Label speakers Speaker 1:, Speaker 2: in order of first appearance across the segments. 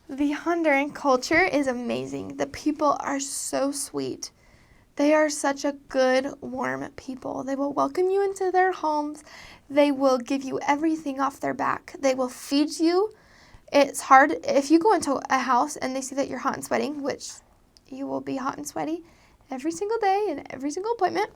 Speaker 1: The Honduran culture is amazing. The people are so sweet. They are such a good, warm people. They will welcome you into their homes. They will give you everything off their back. They will feed you. It's hard if you go into a house and they see that you're hot and sweating, which you will be hot and sweaty every single day and every single appointment.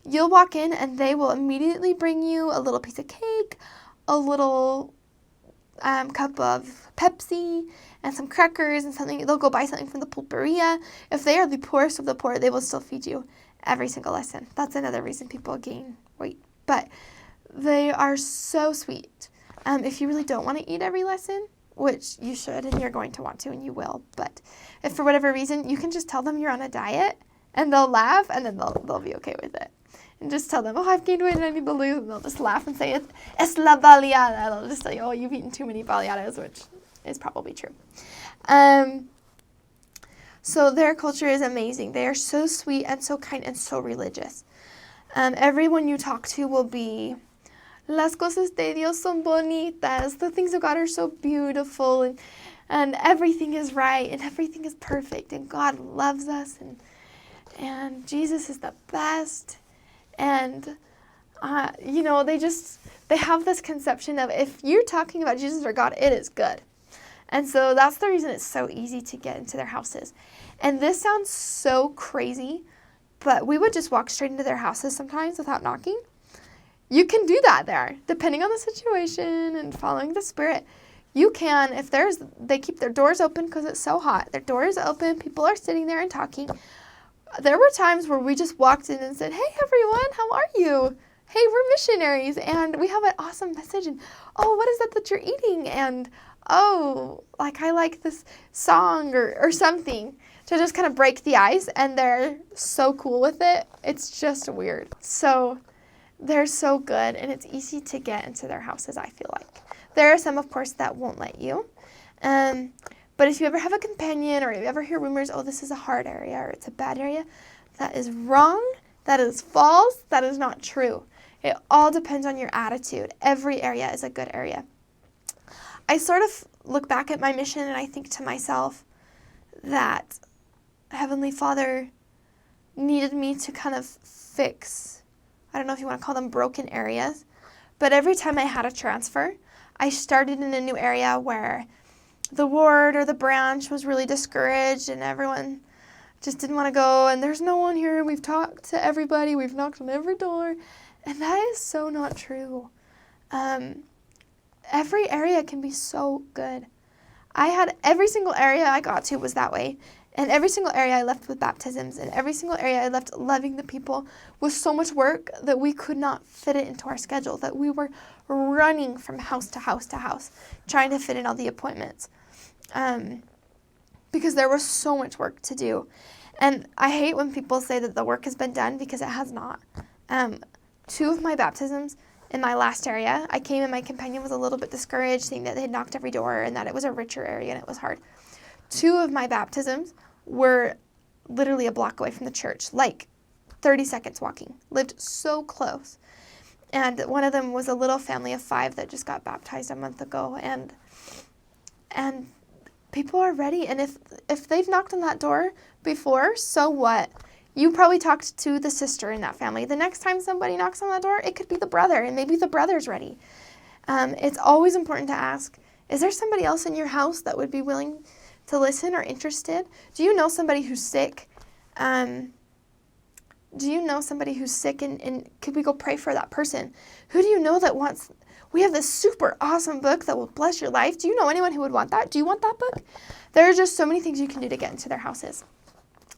Speaker 1: You'll walk in and they will immediately bring you a little piece of cake, a little cup of Pepsi, and some crackers and something. They'll go buy something from the pulperia. If they are the poorest of the poor, they will still feed you every single lesson. That's another reason people gain weight. But they are so sweet. If you really don't want to eat every lesson, which you should and you're going to want to and you will, but if for whatever reason, you can just tell them you're on a diet and they'll laugh and then they'll be okay with it. And just tell them, oh, I've gained weight and I need to lose. And they'll just laugh and say, es la baleada. They'll just tell you, oh, you've eaten too many baleadas, which is probably true. So their culture is amazing. They are so sweet and so kind and so religious. Everyone you talk to will be, las cosas de Dios son bonitas. The things of God are so beautiful and everything is right and everything is perfect and God loves us and Jesus is the best. And, they have this conception of if you're talking about Jesus or God, it is good. And so that's the reason it's so easy to get into their houses. And this sounds so crazy, but we would just walk straight into their houses sometimes without knocking. You can do that there, depending on the situation and following the Spirit. You can, they keep their doors open because it's so hot. Their doors open, people are sitting there and talking. There were times where we just walked in and said, hey, everyone, how are you? Hey, we're missionaries, and we have an awesome message. And, oh, what is that you're eating? And, oh, I like this song or something to just kind of break the ice, and they're so cool with it. It's just weird. So they're so good, and it's easy to get into their houses, I feel like. There are some, of course, that won't let you. But if you ever have a companion or you ever hear rumors, oh, this is a hard area or it's a bad area, that is wrong, that is false, that is not true. It all depends on your attitude. Every area is a good area. I sort of look back at my mission and I think to myself that Heavenly Father needed me to kind of fix, I don't know if you want to call them broken areas, but every time I had a transfer, I started in a new area where the ward or the branch was really discouraged and everyone just didn't want to go and there's no one here. We've talked to everybody. We've knocked on every door. And that is so not true. Every area can be so good. Every single area I got to was that way. And every single area I left with baptisms. And every single area I left loving the people with so much work that we could not fit it into our schedule. That we were running from house to house to house, trying to fit in all the appointments. Because there was so much work to do. And I hate when people say that the work has been done because it has not. 2 of my baptisms in my last area, I came and my companion was a little bit discouraged, saying that they had knocked every door and that it was a richer area and it was hard. 2 of my baptisms were literally a block away from the church, 30 seconds walking, lived so close. And one of them was a little family of 5 that just got baptized a month ago. And people are ready. And if they've knocked on that door before, so what? You probably talked to the sister in that family. The next time somebody knocks on that door, it could be the brother, and maybe the brother's ready. It's always important to ask, is there somebody else in your house that would be willing to listen or interested? Do you know somebody who's sick? And could we go pray for that person? Who do you know that wants... We have this super awesome book that will bless your life. Do you know anyone who would want that? Do you want that book? There are just so many things you can do to get into their houses.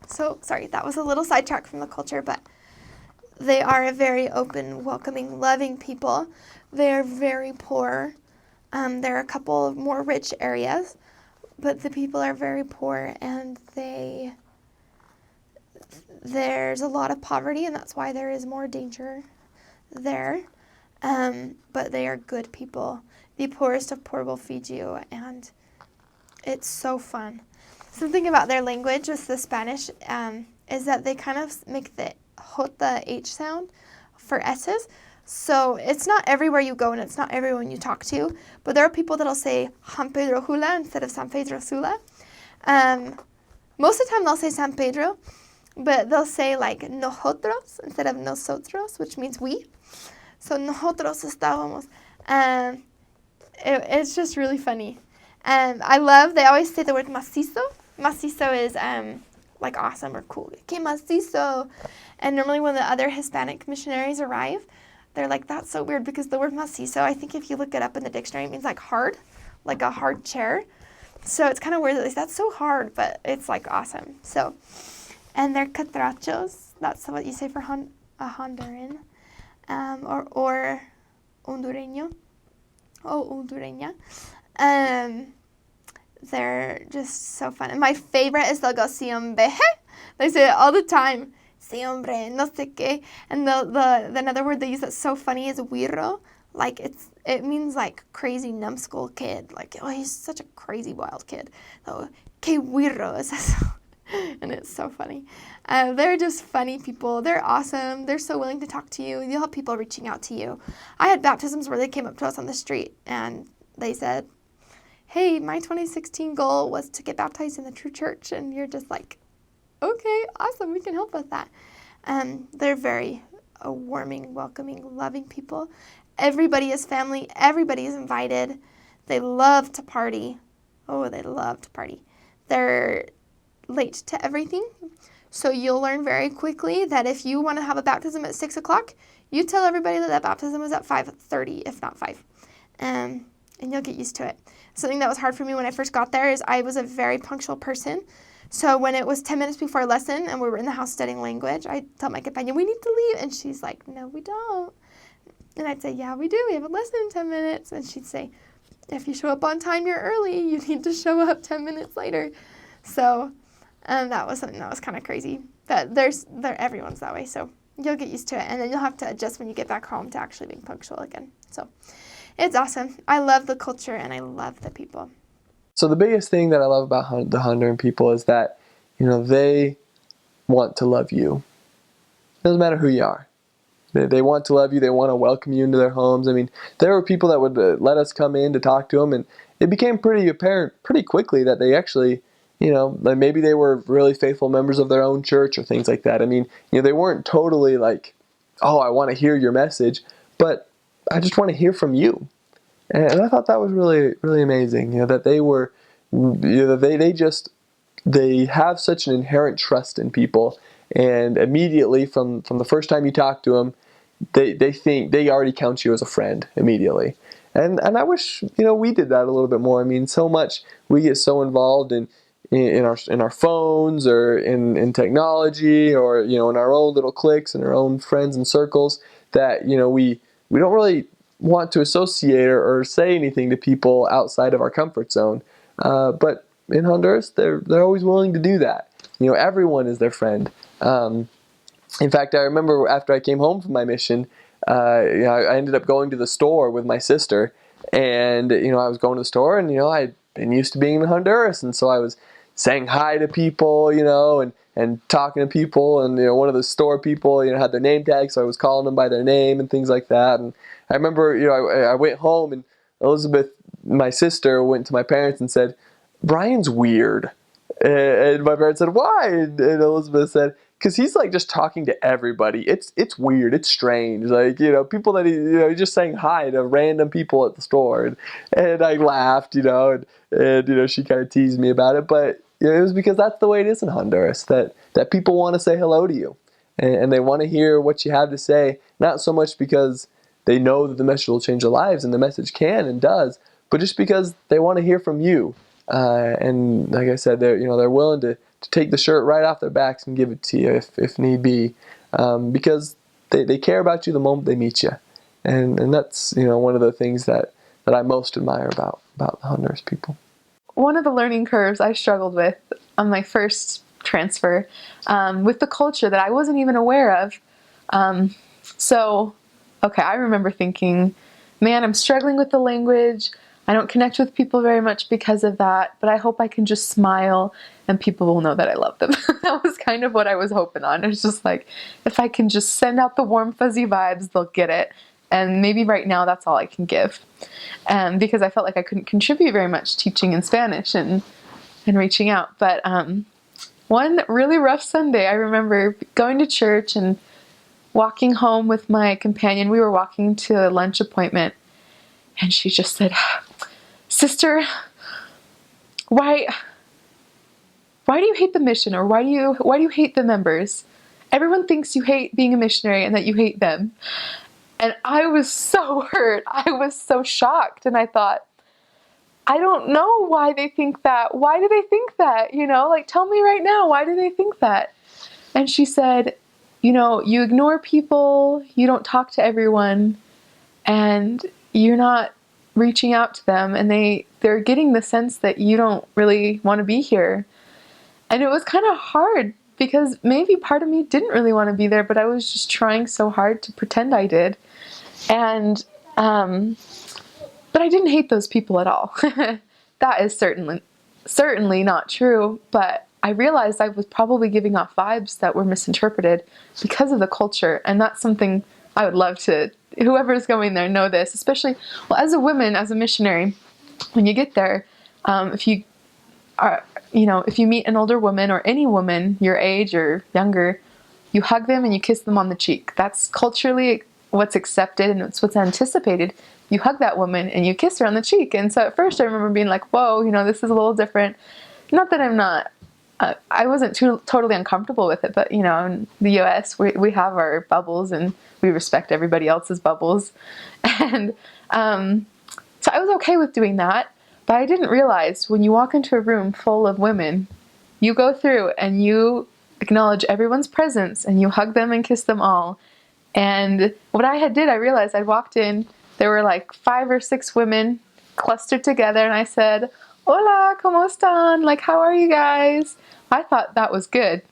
Speaker 1: So, sorry, that was a little sidetrack from the culture, but they are a very open, welcoming, loving people. They are very poor. There are a couple of more rich areas, but the people are very poor, and there's a lot of poverty, and that's why there is more danger there. But they are good people. The poorest of poor will feed you, and it's so fun. Something about their language with the Spanish is that they kind of make the J, H sound for S's. So it's not everywhere you go and it's not everyone you talk to, but there are people that'll say San Pedro Sula instead of San Pedro Sula. Most of the time they'll say San Pedro, but they'll say like nosotros instead of nosotros, which means we. So nosotros estábamos. It's just really funny. They always say the word macizo. Macizo is like awesome or cool. Que macizo. And normally when the other Hispanic missionaries arrive, they're like, that's so weird because the word macizo, I think if you look it up in the dictionary, it means like hard, like a hard chair. So it's kind of weird that they say, that's so hard, but it's like awesome. So, and they're catrachos. That's what you say for a Honduran, or Hondureño. Oh, Hondureña. They're just so fun. And my favorite is they'll go, si hombre. They say it all the time. Si hombre, no sé qué. And the another word they use that's so funny is wirro. Like it means like crazy numbskull kid. Like, oh, he's such a crazy wild kid. So, que wirro is and it's so funny. They're just funny people. They're awesome. They're so willing to talk to you. You'll have people reaching out to you. I had baptisms where they came up to us on the street and they said, hey, my 2016 goal was to get baptized in the true church. And you're just like, okay, awesome. We can help with that. They're very warming, welcoming, loving people. Everybody is family. Everybody is invited. They love to party. Oh, they love to party. They're late to everything. So you'll learn very quickly that if you want to have a baptism at 6 o'clock, you tell everybody that baptism is at 5:30, if not 5. And you'll get used to it. Something that was hard for me when I first got there is I was a very punctual person. So when it was 10 minutes before lesson and we were in the house studying language, I told my companion, we need to leave. And she's like, no, we don't. And I'd say, yeah, we do. We have a lesson in 10 minutes. And she'd say, if you show up on time, you're early. You need to show up 10 minutes later. So that was something that was kind of crazy. But everyone's that way. So you'll get used to it. And then you'll have to adjust when you get back home to actually being punctual again. So it's awesome. I love the culture and I love the people.
Speaker 2: So the biggest thing that I love about the Honduran people is that, they want to love you. It doesn't matter who you are. They want to love you. They want to welcome you into their homes. I mean, there were people that would let us come in to talk to them, and it became pretty apparent pretty quickly that they actually, like maybe they were really faithful members of their own church or things like that. I mean, they weren't totally like, oh, I want to hear your message, but I just want to hear from you. And I thought that was really, really amazing, that they were, they have such an inherent trust in people. And immediately from the first time you talk to them, they think they already count you as a friend immediately. And I wish, we did that a little bit more. I mean, so much, we get so involved in our phones or in technology or, in our own little cliques and our own friends and circles that, we don't really want to associate or say anything to people outside of our comfort zone. But in Honduras, they're always willing to do that. Everyone is their friend. In fact, I remember after I came home from my mission, I ended up going to the store with my sister, and I was going to the store, and I'd been used to being in Honduras, and so I was saying hi to people, and talking to people, and one of the store people, had their name tag, so I was calling them by their name and things like that. And I remember, I went home, and Elizabeth, my sister, went to my parents and said, "Brian's weird." And my parents said, "Why?" And Elizabeth said, "Because he's like just talking to everybody. It's weird. It's strange. Like, people that he's just saying hi to random people at the store." And I laughed, and she kind of teased me about it. But it was because that's the way it is in Honduras, that people want to say hello to you. And they want to hear what you have to say, not so much because they know that the message will change their lives, and the message can and does, but just because they want to hear from you. And like I said, they're willing to take the shirt right off their backs and give it to you if need be, because they care about you the moment they meet you. And that's, one of the things that I most admire about the Honduras people.
Speaker 3: One of the learning curves I struggled with on my first transfer, with the culture that I wasn't even aware of. I remember thinking, man, I'm struggling with the language. I don't connect with people very much because of that, but I hope I can just smile and people will know that I love them. That was kind of what I was hoping on. It's just like, if I can just send out the warm, fuzzy vibes, they'll get it. And maybe right now that's all I can give. Because I felt like I couldn't contribute very much teaching in Spanish and reaching out. But one really rough Sunday, I remember going to church and walking home with my companion. We were walking to a lunch appointment, and she just said, "Sister, why do you hate the mission, or why do you hate the members? Everyone thinks you hate being a missionary and that you hate them." And I was so hurt. I was so shocked, and I thought, I don't know why they think that. Why do they think that? Like, tell me right now, why do they think that? And she said, you ignore people, you don't talk to everyone, and you're not reaching out to them, and they're getting the sense that you don't really want to be here. And it was kind of hard, because maybe part of me didn't really want to be there, but I was just trying so hard to pretend I did. And, but I didn't hate those people at all. That is certainly not true, but I realized I was probably giving off vibes that were misinterpreted because of the culture, and that's something I would love to, whoever's going there, know this, especially, well, as a woman, as a missionary, when you get there, if you meet an older woman or any woman your age or younger, you hug them and you kiss them on the cheek. That's culturally what's accepted, and it's what's anticipated. You hug that woman and you kiss her on the cheek. And so at first I remember being like, whoa, this is a little different. Not that I'm not, I wasn't totally uncomfortable with it, but in the US, we have our bubbles and we respect everybody else's bubbles. And so I was okay with doing that, but I didn't realize when you walk into a room full of women, you go through and you acknowledge everyone's presence and you hug them and kiss them all. And what I realized I walked in, there were like 5 or 6 women clustered together, and I said, "Hola, ¿cómo están? Like, how are you guys?" I thought that was good,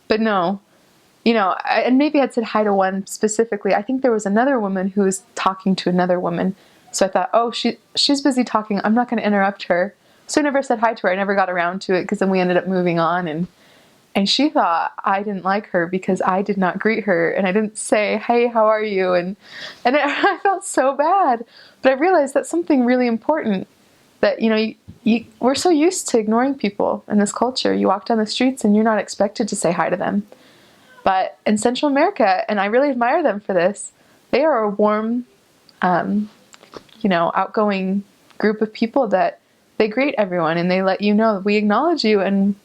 Speaker 3: but no, and maybe I'd said hi to one specifically. I think there was another woman who was talking to another woman, so I thought, oh, she's busy talking, I'm not going to interrupt her. So I never said hi to her. I never got around to it, because then we ended up moving on, and she thought I didn't like her because I did not greet her and I didn't say, "Hey, how are you?" And I felt so bad. But I realized that's something really important, that, we're so used to ignoring people in this culture. You walk down the streets and you're not expected to say hi to them. But in Central America, and I really admire them for this, they are a warm, outgoing group of people that they greet everyone and they let you know, we acknowledge you, and,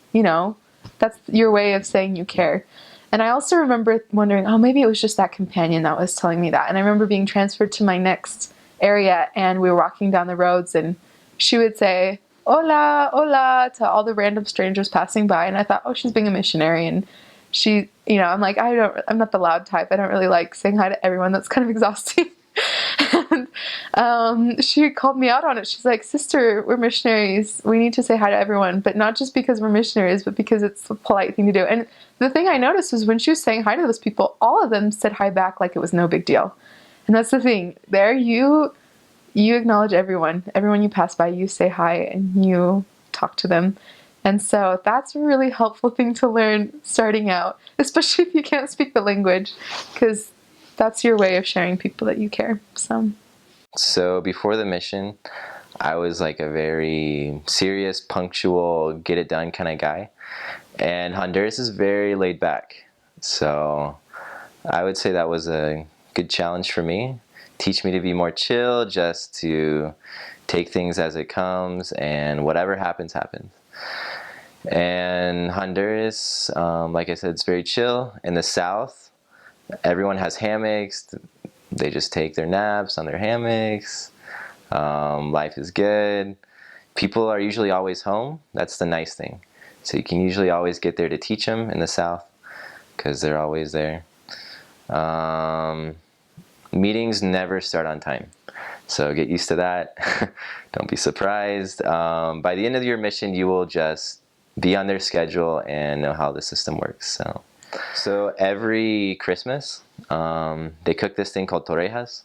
Speaker 3: that's your way of saying you care. And I also remember wondering, oh, maybe it was just that companion that was telling me that. And I remember being transferred to my next area, and we were walking down the roads, and she would say, "Hola, hola," to all the random strangers passing by. And I thought, oh, she's being a missionary. And she, I'm like, I'm not the loud type. I don't really like saying hi to everyone. That's kind of exhausting. And she called me out on it. She's like, "Sister, we're missionaries. We need to say hi to everyone, but not just because we're missionaries, but because it's a polite thing to do." And the thing I noticed was when she was saying hi to those people, all of them said hi back like it was no big deal. And that's the thing. There, you acknowledge everyone. Everyone you pass by, you say hi and you talk to them. And so that's a really helpful thing to learn starting out, especially if you can't speak the language, because that's your way of sharing people that you care.
Speaker 4: So before the mission, I was like a very serious, punctual, get it done kind of guy. And Honduras is very laid back. So I would say that was a good challenge for me. Teach me to be more chill, just to take things as it comes, and whatever happens, happens. And Honduras, like I said, it's very chill. In the south, everyone has hammocks. They just take their naps on their hammocks. Life is good. People are usually always home. That's the nice thing. So you can usually always get there to teach them in the south, because they're always there. Meetings never start on time, so get used to that. Don't be surprised. By the end of your mission, you will just be on their schedule and know how the system works. So every Christmas, they cook this thing called torrejas,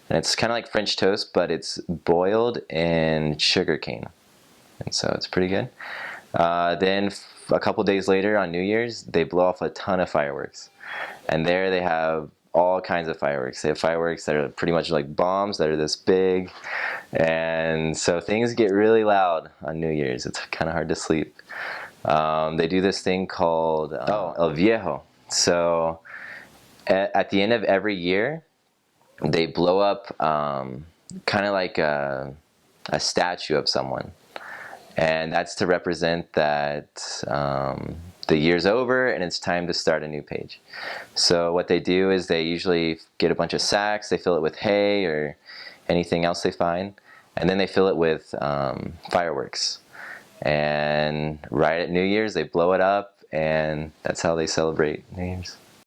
Speaker 4: and it's kind of like French toast, but it's boiled in sugar cane, and so it's pretty good. Then a couple days later on New Year's, they blow off a ton of fireworks, and there they have all kinds of fireworks. They have fireworks that are pretty much like bombs that are this big. And so things get really loud on New Year's. It's kind of hard to sleep. They do this thing called El Viejo. So at the end of every year, they blow up kind of like a statue of someone. And that's to represent that the year's over and it's time to start a new page. So what they do is they usually get a bunch of sacks, they fill it with hay or anything else they find, and then they fill it with fireworks. And right at New Year's, they blow it up, and that's how they celebrate New Year's.